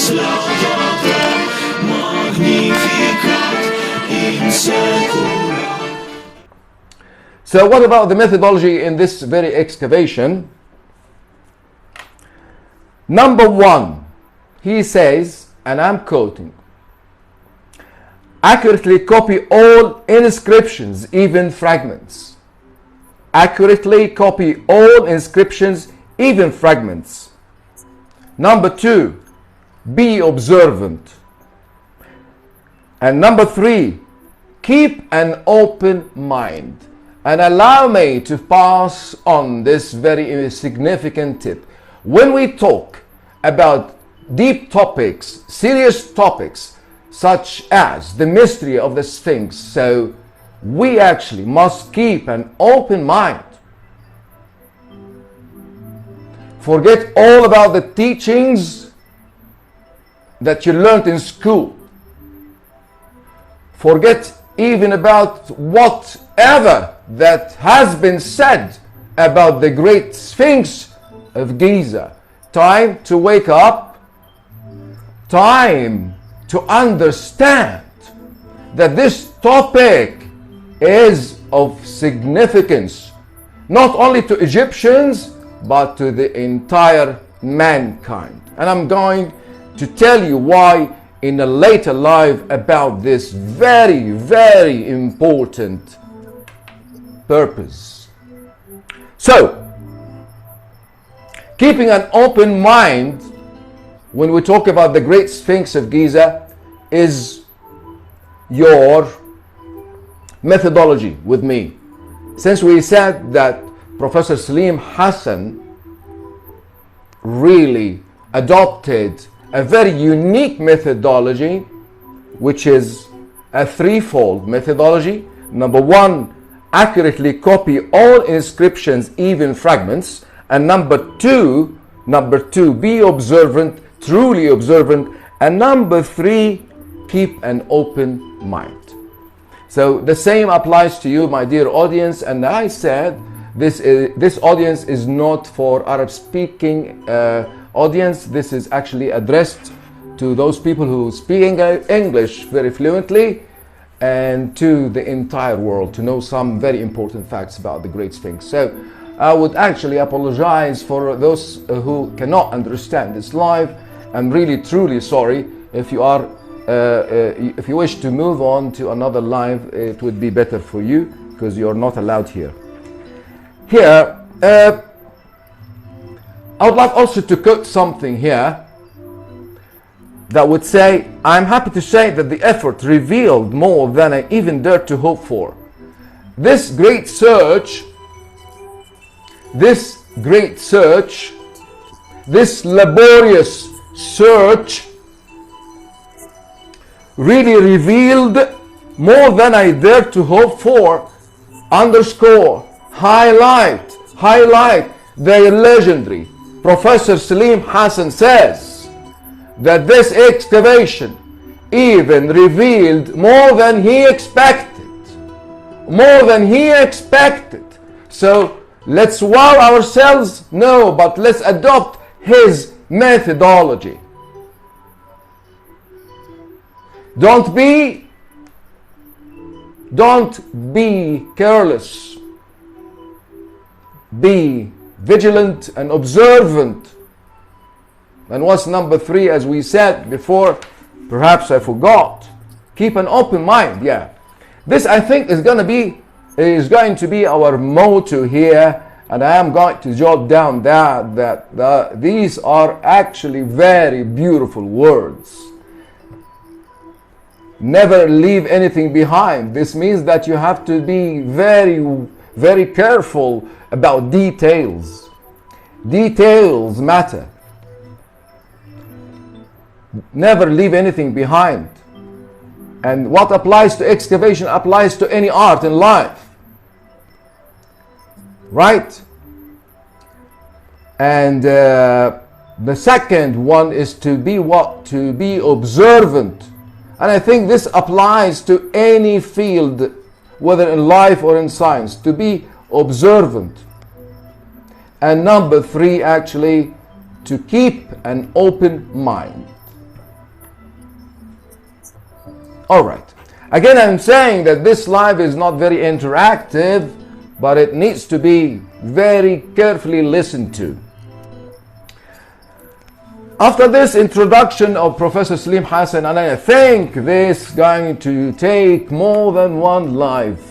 So what about the methodology in this very excavation? Number one, he says, and I'm quoting, accurately copy all inscriptions, even fragments. Accurately copy all inscriptions, even fragments. Number two, be observant. And number three, keep an open mind. And allow me to pass on this very significant tip. When we talk about deep topics, serious topics, such as the mystery of the Sphinx, so we actually must keep an open mind. Forget all about the teachings that you learned in school. Forget even about whatever that has been said about the great Sphinx of Giza. Time to wake up. Time to understand that this topic is of significance, not only to Egyptians, but to the entire mankind. And I'm going to tell you why in a later live about this very, very important purpose. So, keeping an open mind when we talk about the Great Sphinx of Giza is your methodology with me. Since we said that Professor Salim Hassan really adopted a very unique methodology, which is a threefold methodology. Number one, accurately copy all inscriptions, even fragments. And number two, be observant, truly observant. And number three, keep an open mind. So the same applies to you, my dear audience. And I said this audience is not for Arab-speaking audience. This is actually addressed to those people who speak English very fluently, and to the entire world, to know some very important facts about the Great Sphinx. So I would actually apologize for those who cannot understand this live. I'm really truly sorry. If you are if you wish to move on to another live, it would be better for you, because you're not allowed here. Here, I would like also to quote something here that would say, I'm happy to say that the effort revealed more than I even dared to hope for. This great search, this laborious search really revealed more than I dared to hope for. Underscore, highlight the legendary Professor Salim Hassan says that this excavation even revealed more than he expected. So let's wow ourselves? No, but let's adopt his methodology. Don't be careless. Be vigilant and observant. And what's number three, as we said before? Perhaps I forgot. Keep an open mind. Yeah, this I think is going to be our motto here, and I am going to jot down that these are actually very beautiful words. Never leave anything behind. This means that you have to be very, very careful about details. Details matter. Never leave anything behind. And what applies to excavation applies to any art in life. Right? And the second one is to be what? To be observant. And I think this applies to any field, whether in life or in science, to be observant. And number three, actually, to keep an open mind. All right. Again, I'm saying that this live is not very interactive, but it needs to be very carefully listened to. After this introduction of Professor Salim Hassan, and I think this is going to take more than one live,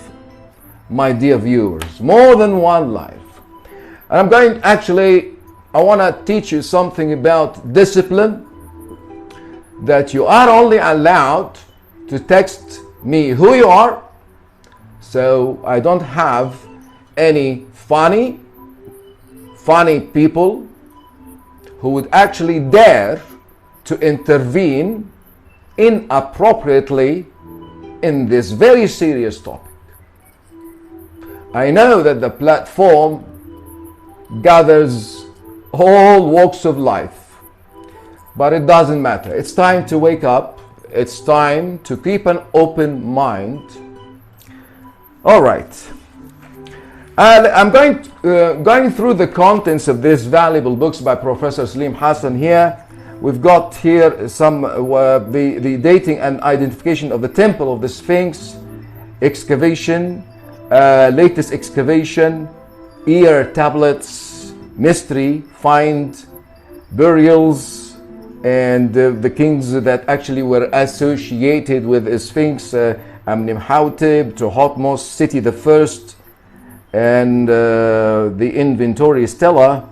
my dear viewers, more than one live. And I'm going, actually, I want to teach you something about discipline, that you are only allowed to text me who you are, so I don't have any funny people who would actually dare to intervene inappropriately in this very serious topic. I know that the platform gathers all walks of life, but it doesn't matter. It's time to wake up. It's time to keep an open mind. All right. I'm going through the contents of these valuable books by Professor Salim Hassan here. We've got here some the dating and identification of the Temple of the Sphinx, excavation, latest excavation, ear tablets, mystery, find, burials, and the kings that actually were associated with the Sphinx, Amenemhotep, Thutmose, Seti the First, and the inventory stela,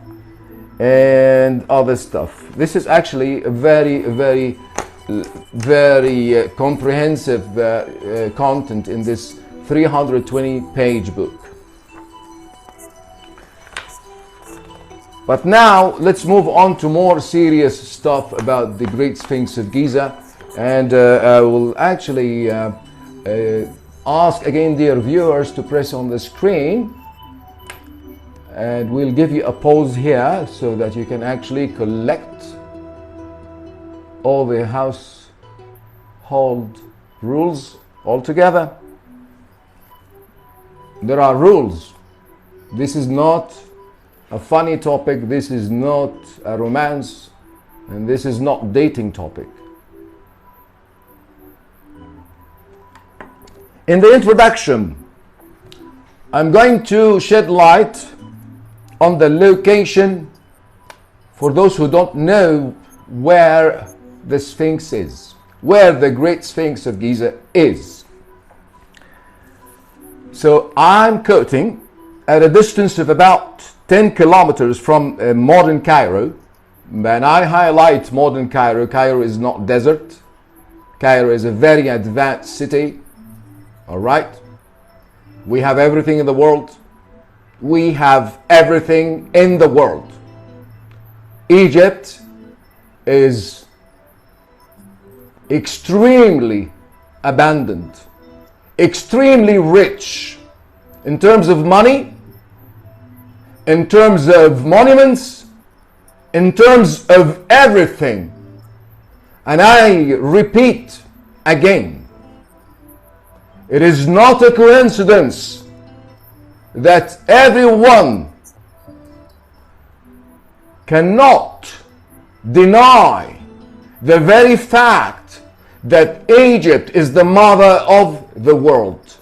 and other stuff. This is actually a very comprehensive content in this 320-page book. But now let's move on to more serious stuff about the Great Sphinx of Giza, and I will actually ask again, dear viewers, to press on the screen, and we'll give you a pause here so that you can actually collect all the household rules all together. There are rules. This is not a funny topic, this is not a romance, and this is not dating topic. In the introduction, I'm going to shed light on the location for those who don't know where the Sphinx is, where the Great Sphinx of Giza is. So I'm quoting at a distance of about 10 kilometers from modern Cairo. When I highlight modern Cairo, Cairo is not desert. Cairo is a very advanced city. All right, we have everything in the world. We have everything in the world. Egypt is extremely abundant, extremely rich in terms of money, in terms of monuments, in terms of everything. And I repeat again, it is not a coincidence that everyone cannot deny the very fact that Egypt is the mother of the world,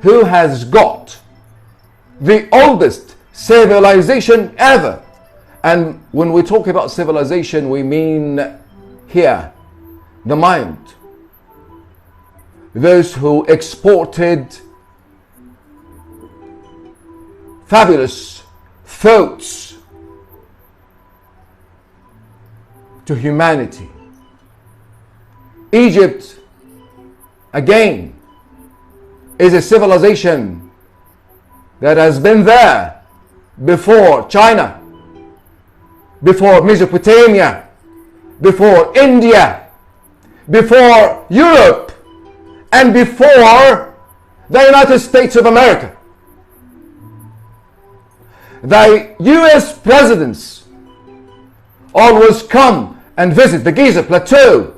who has got the oldest civilization ever. And when we talk about civilization, we mean here the mind. Those who exported fabulous thoughts to humanity. Egypt, again, is a civilization that has been there before China, before Mesopotamia, before India, before Europe, and before the United States of America. The US presidents always come and visit the Giza Plateau.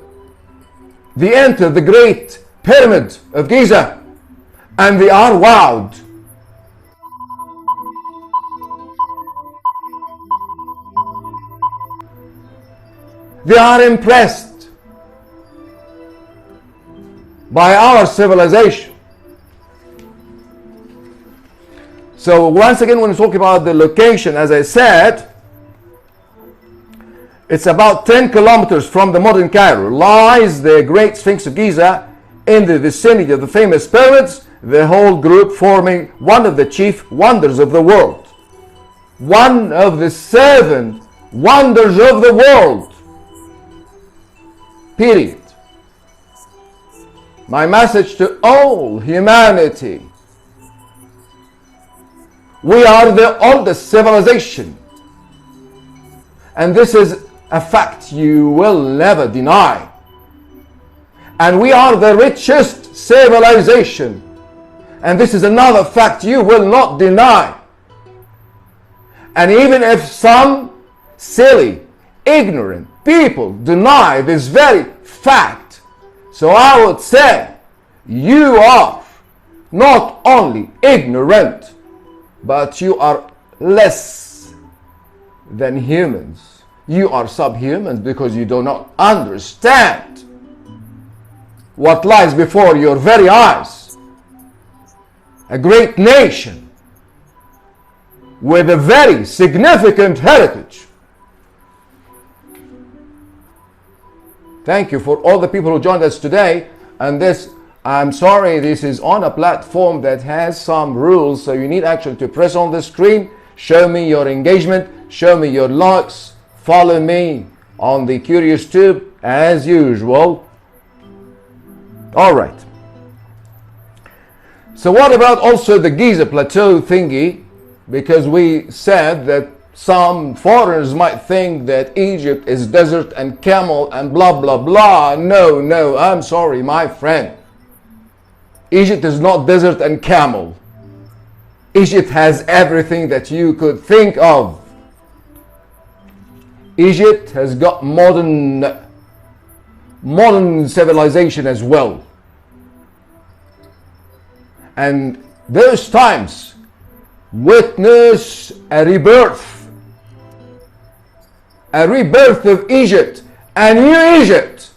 They enter the Great Pyramid of Giza and they are wowed. They are impressed. by our civilization. So once again, when we talk about the location, as I said, it's about 10 kilometers from the modern Cairo lies the Great Sphinx of Giza in the vicinity of the famous pyramids, the whole group forming one of the chief wonders of the world. One of the 7 wonders of the world. Period. My message to all humanity: we are the oldest civilization. And this is a fact you will never deny. And we are the richest civilization. And this is another fact you will not deny. And even if some silly, ignorant people deny this very fact, so I would say you are not only ignorant, but you are less than humans. You are subhumans because you do not understand what lies before your very eyes. A great nation with a very significant heritage. Thank you for all the people who joined us today. And this, I'm sorry, this is on a platform that has some rules, so you need actually to press on the screen, show me your engagement, show me your likes, follow me on the Curious Tube as usual. All right. So what about also the Giza Plateau thingy? Because we said that some foreigners might think that Egypt is desert and camel and blah blah blah. No, I'm sorry, my friend. Egypt is not desert and camel. Egypt has everything that you could think of. Egypt has got modern civilization as well. And those times witness a rebirth of Egypt, a new Egypt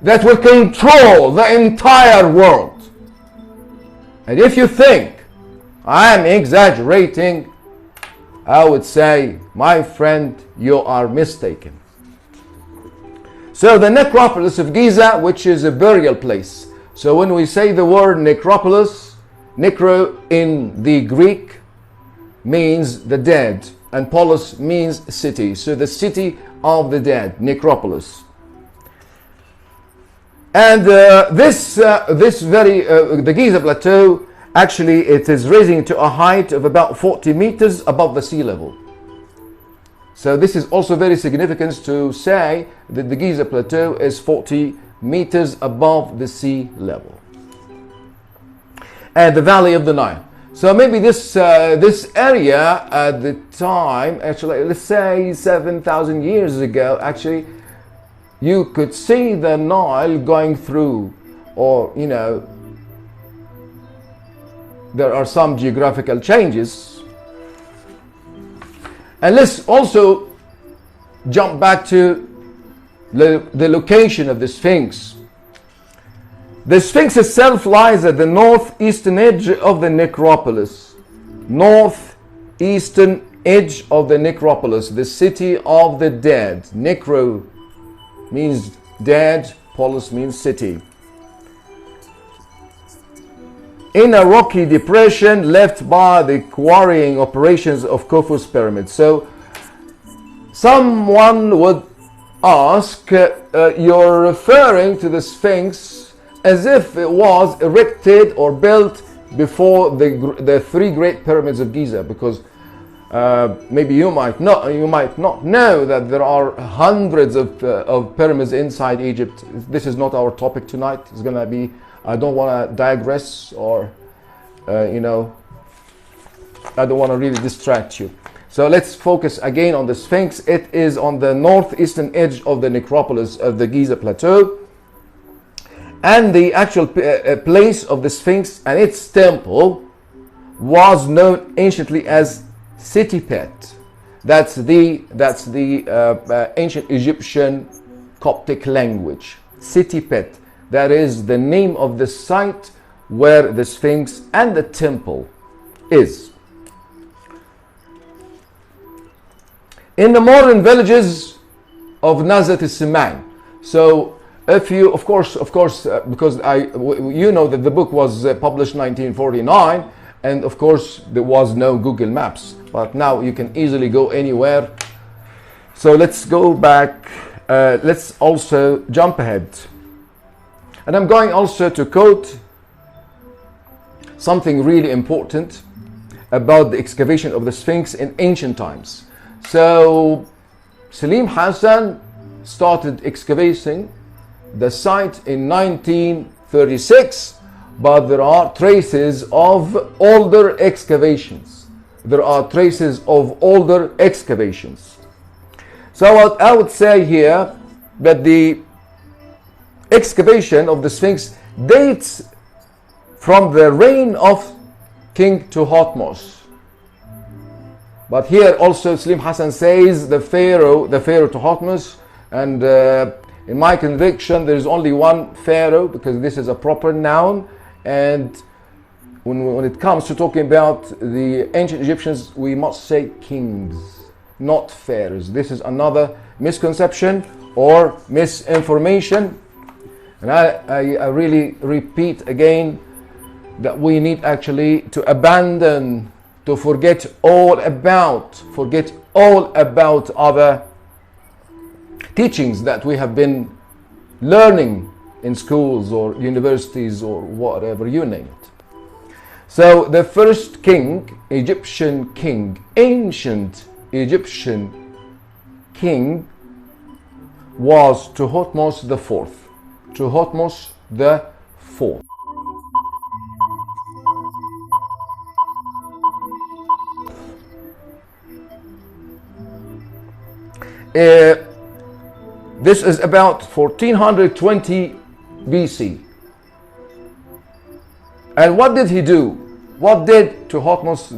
that will control the entire world. And if you think I'm exaggerating, I would say, my friend, you are mistaken. So the necropolis of Giza, which is a burial place. So when we say the word necropolis, necro in the Greek means the dead, and polis means city. So the city of the dead, necropolis. And the Giza Plateau, actually it is raising to a height of about 40 meters above the sea level. So this is also very significant to say that the Giza Plateau is 40 meters above the sea level. And the Valley of the Nile. So maybe this area at the time, actually, let's say 7,000 years ago, actually, you could see the Nile going through, or, you know, there are some geographical changes. And let's also jump back to the location of the Sphinx. The Sphinx itself lies at the northeastern edge of the necropolis. Northeastern edge of the necropolis, the city of the dead. Necro means dead, polis means city. In a rocky depression left by the quarrying operations of Khufu's pyramid. So someone would ask, you're referring to the Sphinx as if it was erected or built before the 3 great pyramids of Giza, because maybe you might not know that there are hundreds of pyramids inside Egypt. This is not our topic tonight. It's gonna be, I don't want to digress, or you know, I don't want to really distract you. So let's focus again on the Sphinx. It is on the northeastern edge of the necropolis of the Giza Plateau. And the actual place of the Sphinx and its temple was known anciently as Sitipet. That's the ancient Egyptian Coptic language. Sitipet. That is the name of the site where the Sphinx and the temple is. In the modern villages of Nazat al-Siman. So if you, of course, because you know that the book was published 1949, and of course there was no Google Maps, but now you can easily go anywhere. So let's go back. Let's also jump ahead. And I'm going also to quote something really important about the excavation of the Sphinx in ancient times. So Selim Hassan started excavating the site in 1936, but there are traces of older excavations. So what I would say here, that the excavation of the Sphinx dates from the reign of King Thutmose. But here also Selim Hassan says the Pharaoh Thutmose, and in my conviction there is only one Pharaoh, because this is a proper noun, and when it comes to talking about the ancient Egyptians, we must say kings, not pharaohs. This is another misconception or misinformation, and I really repeat again that we need actually to abandon, to forget all about other teachings that we have been learning in schools or universities or whatever, you name it. So the first king, ancient Egyptian king, was Thutmose IV. Thutmose IV. This is about 1420 BC. And what did he do? What did Thutmose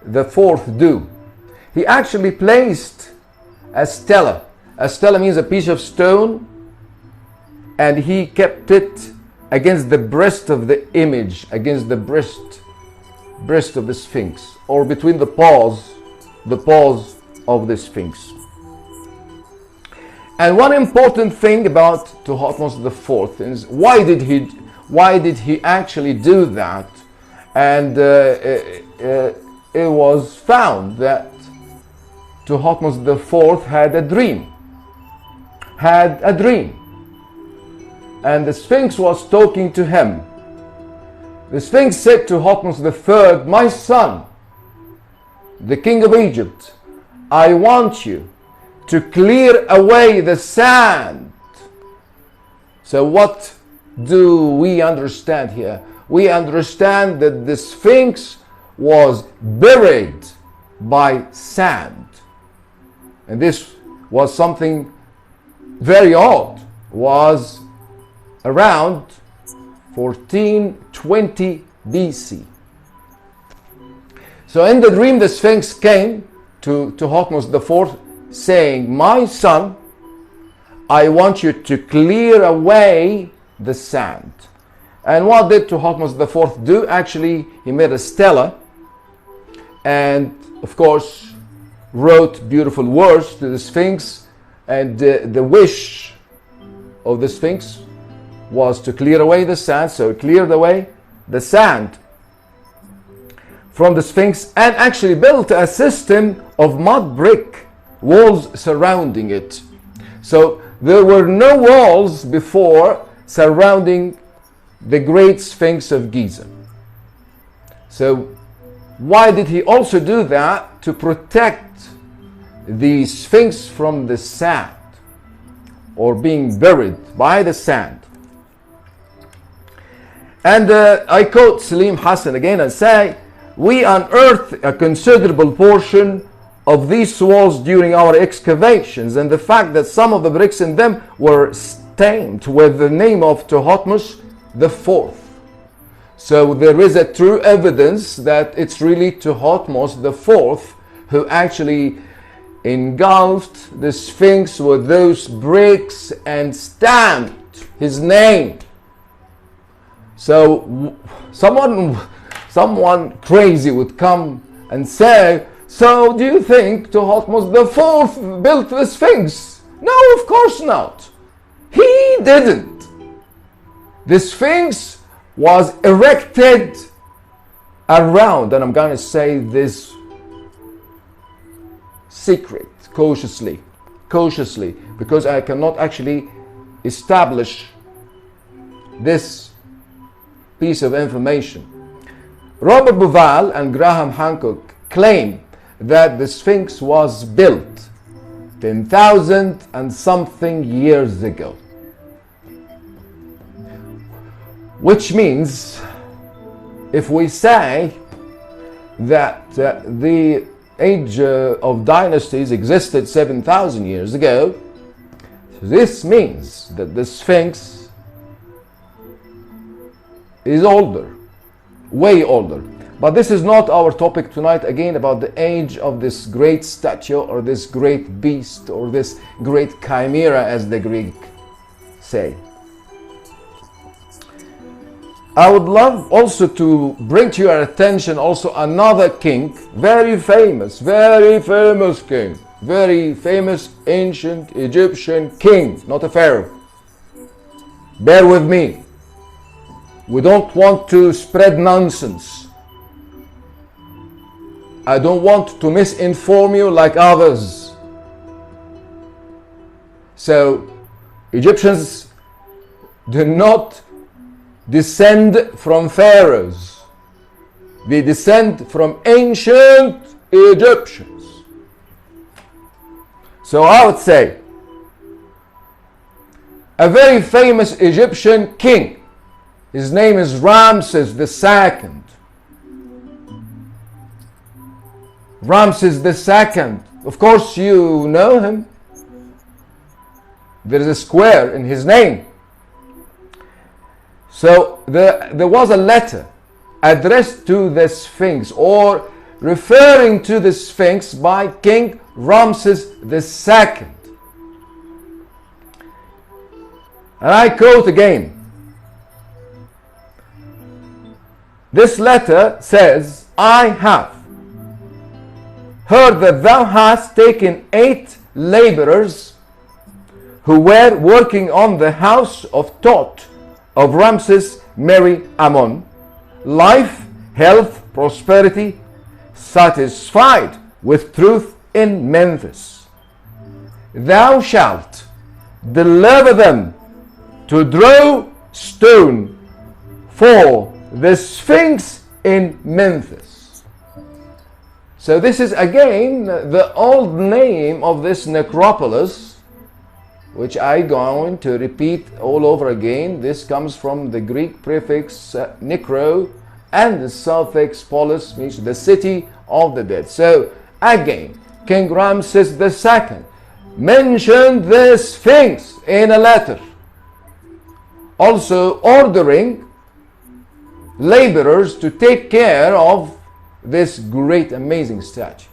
the fourth do? He actually placed a stela. A stela means a piece of stone, and he kept it against the breast of the image, against the breast of the Sphinx, or between the paws of the Sphinx. And one important thing about Thutmose IV is why did he actually do that? And it was found that Thutmose IV had a dream. And the Sphinx was talking to him. The Sphinx said to Thutmose III, "My son, the king of Egypt, I want you to clear away the sand." So what do we understand here? We understand that the Sphinx was buried by sand. And this was something very odd. It was around 1420 BC. So in the dream, the Sphinx came to Thutmose IV saying, "My son, I want you to clear away the sand." And what did Thutmose IV do? Actually, he made a stela, and of course wrote beautiful words to the Sphinx, and the wish of the Sphinx was to clear away the sand. So he cleared away the sand from the Sphinx and actually built a system of mud brick walls surrounding it. So there were no walls before surrounding the great Sphinx of Giza. So why did he also do that? To protect the Sphinx from the sand, or being buried by the sand. And I quote Selim Hassan again and say, "We unearthed a considerable portion of these walls during our excavations, and the fact that some of the bricks in them were stamped with the name of Thutmose IV. So there is a true evidence that it's really Thutmose IV who actually engulfed the Sphinx with those bricks and stamped his name. So someone crazy would come and say, so do you think Thutmose IV built the Sphinx? No, of course not. He didn't. The Sphinx was erected around, and I'm going to say this secret, cautiously, because I cannot actually establish this piece of information. Robert Bauval and Graham Hancock claim that the Sphinx was built 10,000 and something years ago, which means if we say that the age of dynasties existed 7,000 years ago, this means that the Sphinx is older, way older. But this is not our topic tonight, again, about the age of this great statue or this great beast or this great chimera, as the Greek say. I would love also to bring to your attention also another king, very famous king, very famous ancient Egyptian king, not a pharaoh. Bear with me. We don't want to spread nonsense. I don't want to misinform you like others. So, Egyptians do not descend from pharaohs. They descend from ancient Egyptians. So I would say a very famous Egyptian king, his name is Ramses II. Ramses II, of course you know him. There is a square in his name. So there was a letter addressed to the Sphinx, or referring to the Sphinx, by King Ramses II. And I quote again. This letter says, I have heard that thou hast taken 8 laborers who were working on the house of Thoth of Ramses Meri Ammon, life, health, prosperity, satisfied with truth in Memphis. Thou shalt deliver them to draw stone for the Sphinx in Memphis. So this is again the old name of this necropolis, which I'm going to repeat all over again. This comes from the Greek prefix necro, and the suffix polis means the city of the dead. So again, King Ramses II mentioned the Sphinx in a letter, also ordering laborers to take care of this great, amazing statue.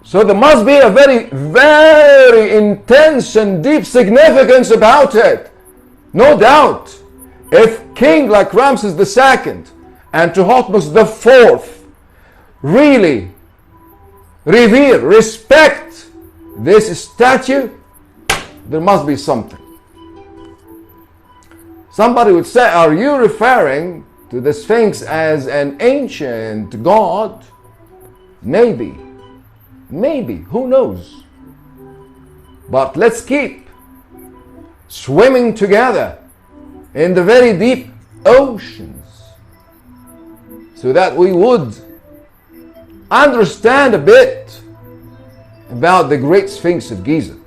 So there must be a very, very intense and deep significance about it. No doubt. If king like Ramses II and Thutmose IV really revere, respect this statue, there must be something. Somebody would say, are you referring to the Sphinx as an ancient god? Maybe, who knows? But let's keep swimming together in the very deep oceans so that we would understand a bit about the great Sphinx of Giza.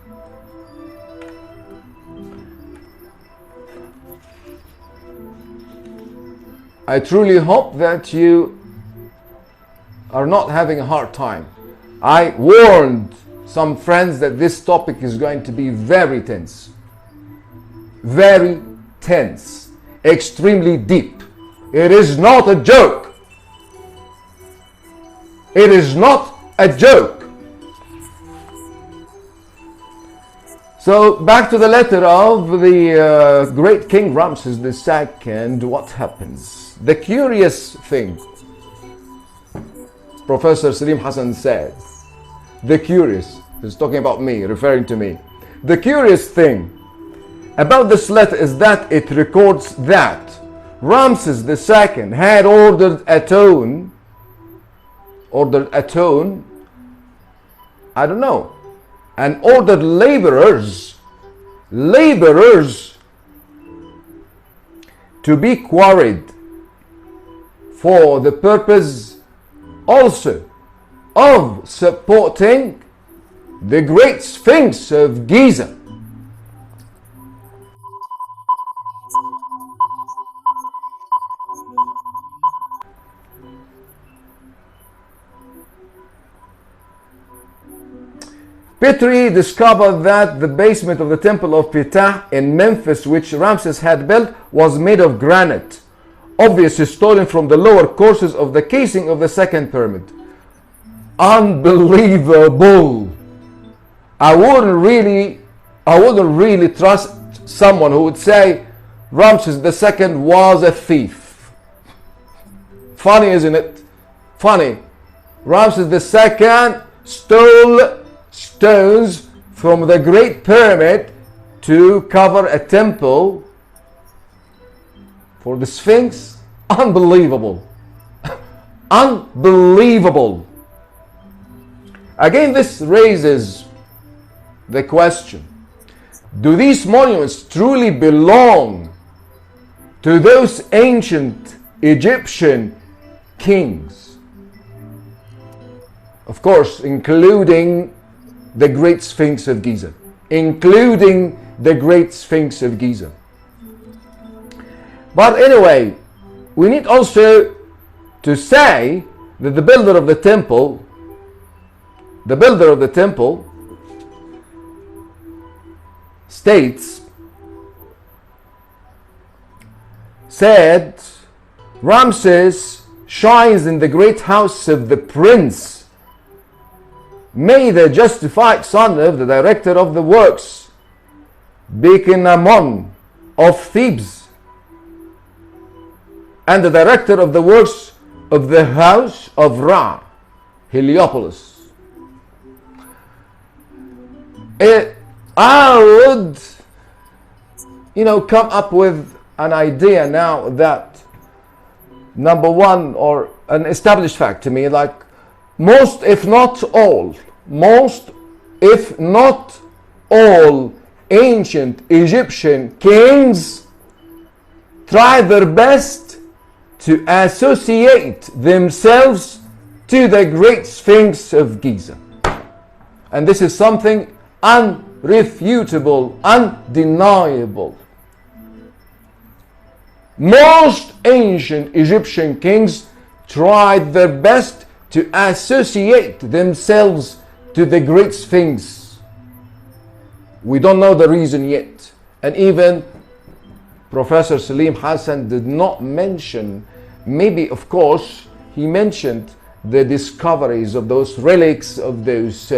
I truly hope that you are not having a hard time. I warned some friends that this topic is going to be very tense, extremely deep. It is not a joke. It is not a joke. So back to the letter of the great King Ramses II. What happens? The curious thing, Professor Salim Hassan said, the curious, he's talking about me, referring to me. The curious thing about this letter is that it records that Ramses II had ordered a tone, I don't know, and ordered laborers to be quarried for the purpose also of supporting the great Sphinx of Giza. Petrie discovered that the basement of the Temple of Ptah in Memphis, which Ramses had built, was made of granite, obviously stolen from the lower courses of the casing of the second pyramid. Unbelievable! I wouldn't really trust someone who would say Ramses II was a thief. Funny, isn't it? Funny. Ramses II stole stones from the Great Pyramid to cover a temple for the Sphinx. Unbelievable. Unbelievable. Again, this raises the question, do these monuments truly belong to those ancient Egyptian kings? Of course, including the Great Sphinx of Giza. Including the Great Sphinx of Giza. But anyway, we need also to say that the builder of the temple said, Ramses shines in the great house of the prince. May the justified son of the director of the works, Bekenamon of Thebes, and the director of the works of the house of Ra, Heliopolis. I would, come up with an idea now that, number one, or an established fact to me, like most if not all ancient Egyptian kings tried their best to associate themselves to the Great Sphinx of Giza. And this is something unrefutable, undeniable. Most ancient Egyptian kings tried their best to associate themselves to the Great Sphinx. We don't know the reason yet. And even Professor Salim Hassan did not mention, maybe of course he mentioned the discoveries of those relics, of those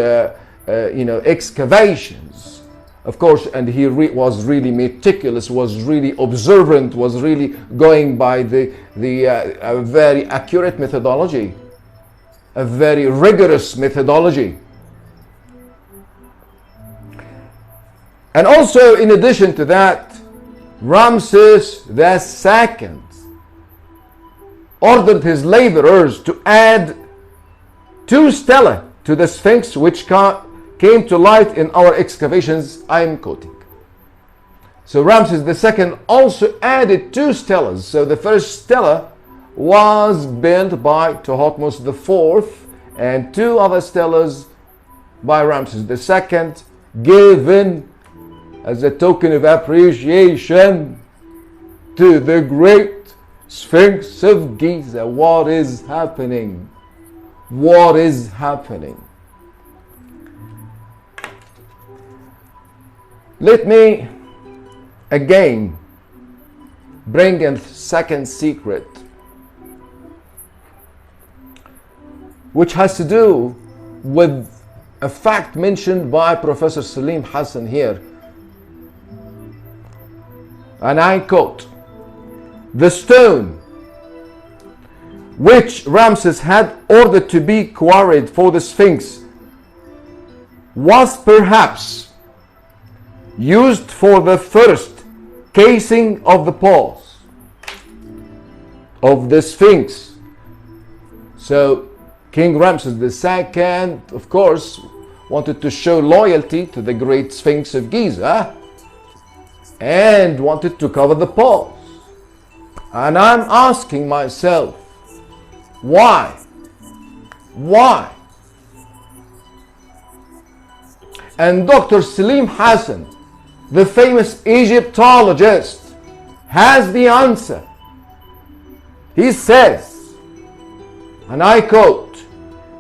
excavations, of course, and he was really meticulous, was really observant, was really going by the very accurate methodology, a very rigorous methodology. And also, in addition to that, Ramses II ordered his laborers to add 2 stelae to the Sphinx, which came to light in our excavations I'm quoting. So Ramses II also added 2 stelas. So the first stela was built by Thutmose IV, and 2 other stelas by Ramses II, given as a token of appreciation to the great Sphinx of Giza. What is happening? What is happening? Let me again bring a second secret, which has to do with a fact mentioned by Professor Salim Hassan here, and I quote, "The stone which Ramses had ordered to be quarried for the Sphinx was perhaps used for the first casing of the paws of the Sphinx." So King Ramses II, of course, wanted to show loyalty to the great Sphinx of Giza and wanted to cover the paws. And I'm asking myself, why? Why? And Dr. Salim Hassan, the famous Egyptologist, has the answer. He says, and I quote,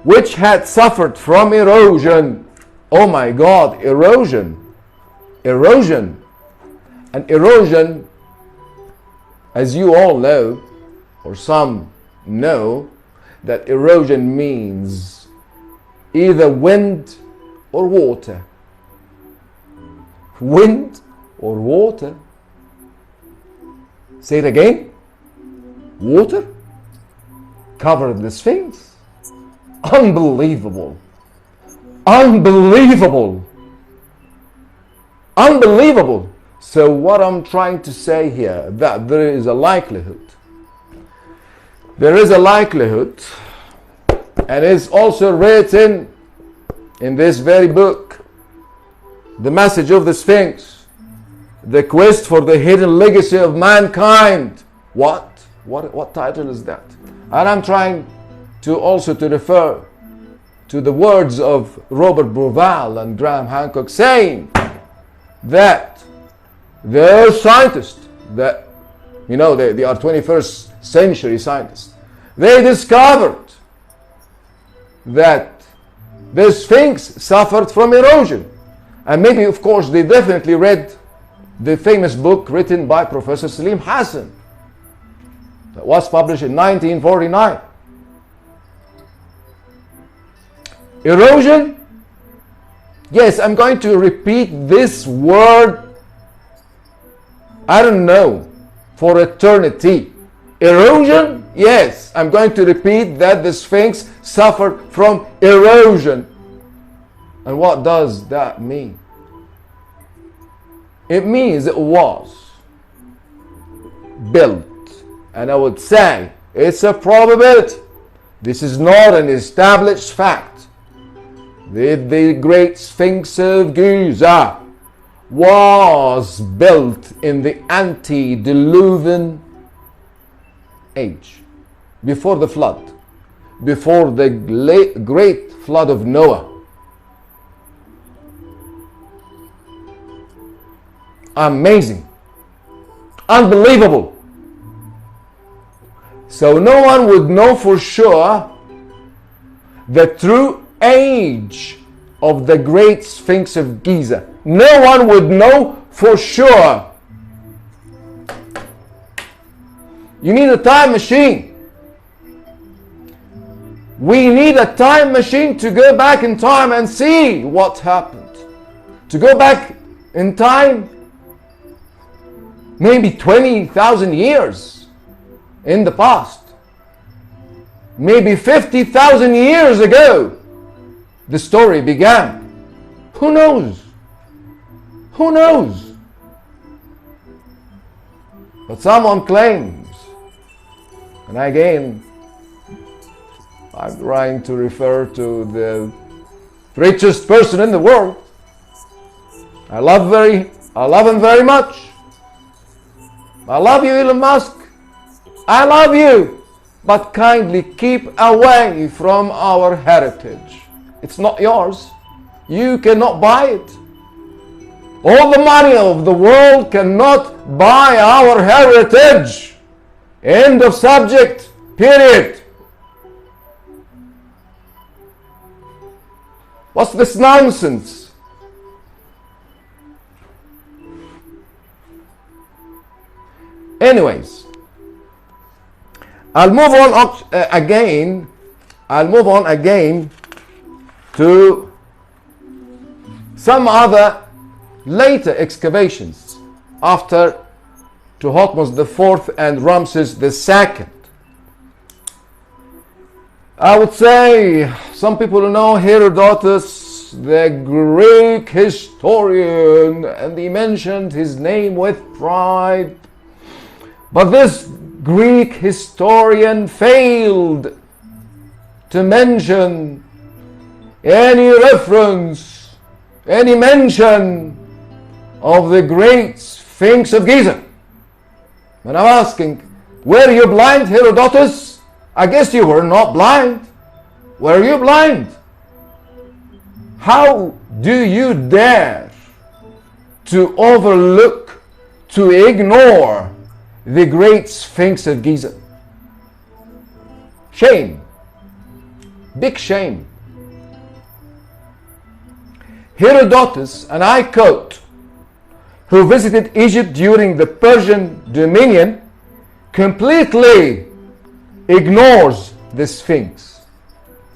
"which had suffered from erosion." Oh my God, erosion. Erosion. And erosion, as you all know, or some know, that erosion means either wind or water. Wind or water. Say it again. Water covered the Sphinx. Unbelievable. Unbelievable. Unbelievable. So what I'm trying to say here, that there is a likelihood. There is a likelihood, and it's also written in this very book, The Message of the Sphinx, The Quest for the Hidden Legacy of Mankind. What title is that? And I'm trying to also to refer to the words of Robert Bauval and Graham Hancock, saying that they're scientists, that, you know, they are 21st century scientists. They discovered that the Sphinx suffered from erosion. And maybe, of course, they definitely read the famous book written by Professor Salim Hassan that was published in 1949. Erosion? Yes, I'm going to repeat this word, I don't know, for eternity. Erosion? Yes, I'm going to repeat that the Sphinx suffered from erosion. And what does that mean? It means it was built. And I would say it's a probability. This is not an established fact. The great Sphinx of Giza was built in the antediluvian age, before the flood, before the great flood of Noah. Amazing. Unbelievable. So no one would know for sure the true age of the great Sphinx of Giza. No one would know for sure. You need a time machine. We need a time machine to go back in time and see what happened. To go back in time, maybe 20,000 years in the past. Maybe 50,000 years ago, the story began. Who knows? Who knows? But someone claims, and again, I'm trying to refer to the richest person in the world. I love him very much. I love you, Elon Musk. I love you. But kindly keep away from our heritage. It's not yours. You cannot buy it. All the money of the world cannot buy our heritage. End of subject. Period. What's this nonsense? Anyways, I'll move on again to some other later excavations after to Thutmose IV and Ramses II. I would say some people know Herodotus, the Greek historian, and he mentioned his name with pride. But this Greek historian failed to mention any reference, any mention of the great Sphinx of Giza. And I'm asking, were you blind, Herodotus? I guess you were not blind. Were you blind? How do you dare to overlook, to ignore the great Sphinx of Giza? Shame. Big shame. Herodotus, and I quote, who visited Egypt during the Persian dominion, completely ignores the Sphinx.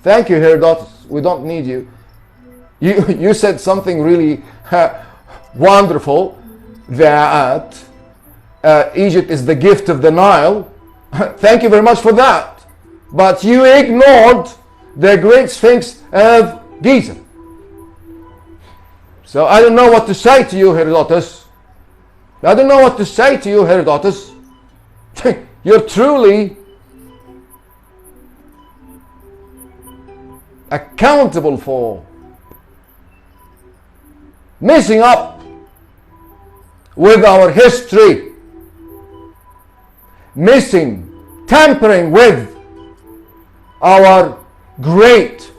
Thank you, Herodotus. We don't need you. You said something really wonderful, that Egypt is the gift of the Nile. Thank you very much for that. But you ignored the great Sphinx of Giza. So I don't know what to say to you, Herodotus. I don't know what to say to you, Herodotus. You're truly accountable for messing up with our history, tampering with our great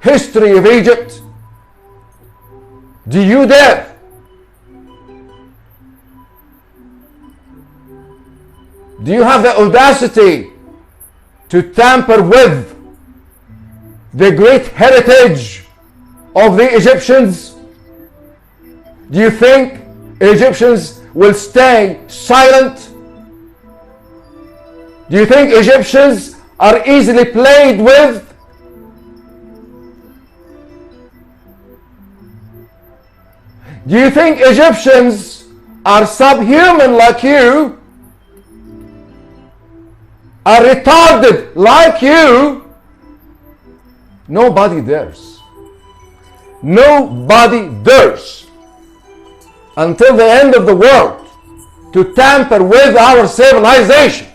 history of Egypt. Do you dare? Do you have the audacity to tamper with the great heritage of the Egyptians? Do you think Egyptians will stay silent? Do you think Egyptians are easily played with? Do you think Egyptians are subhuman like you? Are retarded like you? Nobody dares. Nobody dares until the end of the world to tamper with our civilization.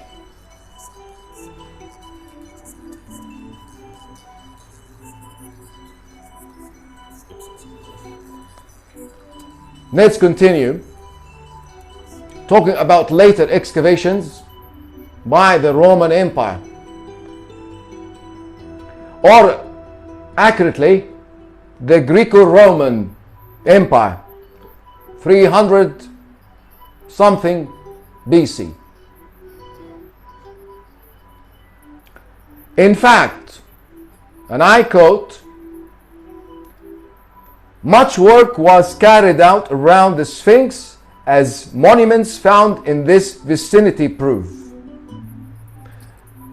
Let's continue talking about later excavations by the Roman Empire, or accurately the Greco-Roman Empire, 300 something BC. In fact, and I quote, much work was carried out around the Sphinx, as monuments found in this vicinity prove.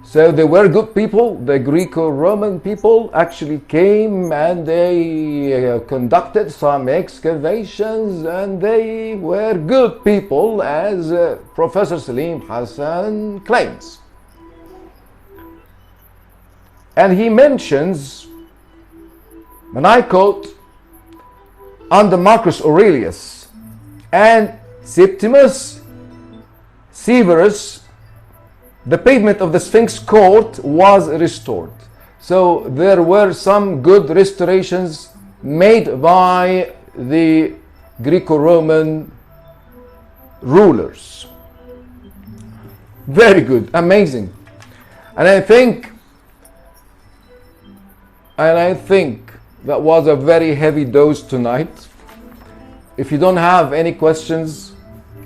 So they were good people. The Greco-Roman people actually came and they conducted some excavations, and they were good people, as Professor Salim Hassan claims. And he mentions, and I quote, under Marcus Aurelius and Septimus Severus, the pavement of the Sphinx court was restored. So there were some good restorations made by the Greco-Roman rulers. Very good, amazing. And I think that was a very heavy dose tonight. If you don't have any questions,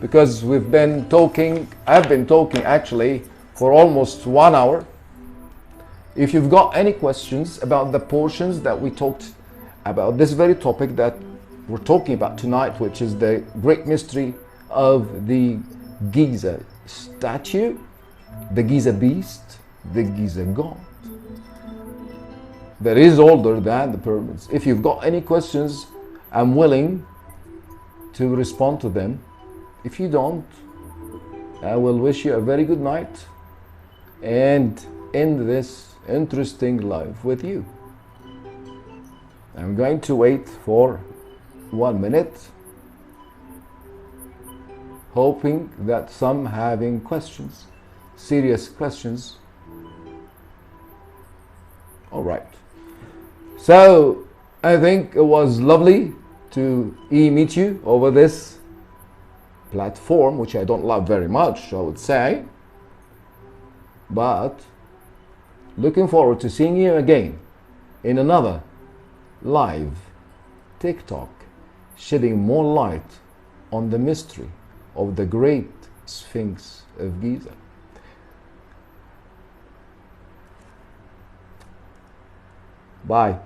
because I've been talking actually for almost 1 hour. If you've got any questions about the portions that we talked about, this very topic that we're talking about tonight, which is the great mystery of the Giza statue, the Giza beast, the Giza god, that is older than the pyramids. If you've got any questions, I'm willing to respond to them. If you don't, I will wish you a very good night and end this interesting live with you. I'm going to wait for 1 minute, hoping that some having questions, serious questions. All right. So I think it was lovely to meet you over this platform, which I don't love very much, I would say. But looking forward to seeing you again in another live TikTok, shedding more light on the mystery of the great Sphinx of Giza. Bye.